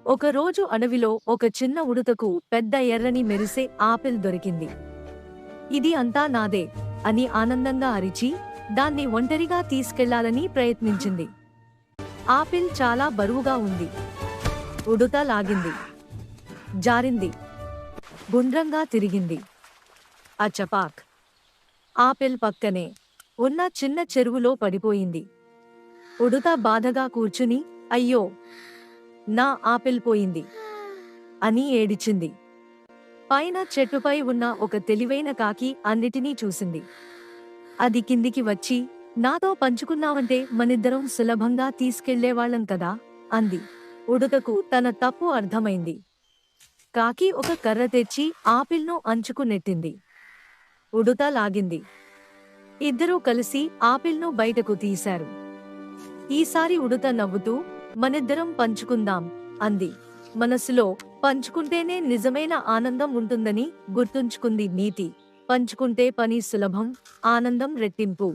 ఒకరోజు అడవిలో ఒక చిన్న ఉడుతకు పెద్ద ఎర్రని మెరిసే ఆపిల్ దొరికింది. ఇది అంతా నాదే అని ఆనందంగా అరిచి దాన్ని ఒంటరిగా తీసుకెళ్లాలని ప్రయత్నించింది. ఆపిల్ చాలా బరువుగా ఉంది. ఉడుత లాగింది, జారింది, గుండ్రంగా తిరిగింది. అచపాక్! ఆపిల్ పక్కనే ఉన్న చిన్న చెరువులో పడిపోయింది. ఉడుత బాధగా కూర్చుని, అయ్యో, నా ఆపిల్ పోయింది అని ఏడిచింది. పైన చెట్టుపై ఉన్న ఒక తెలివైన కాకి అన్నిటినీ చూసింది. అది కిందికి వచ్చి, నాతో పంచుకున్నావంటే మనిద్దరం సులభంగా తీసుకెళ్లేవాళ్లం కదా అంది. ఉడుతకు తన తప్పు అర్థమైంది. కాకి ఒక కర్ర తెచ్చి ఆపిల్ను అంచుకు నెట్టింది. ఉడుత లాగింది. ఇద్దరూ కలిసి ఆపిల్ను బయటకు తీశారు. ఈసారి ఉడుత నవ్వుతూ, మనిద్దరం పంచుకుందాం అంది. మనసులో, పంచుకుంటేనే నిజమైన ఆనందం ఉంటుందని గుర్తుంచుకుంది నీతి. పంచుకుంటే పని సులభం, ఆనందం రెట్టింపు.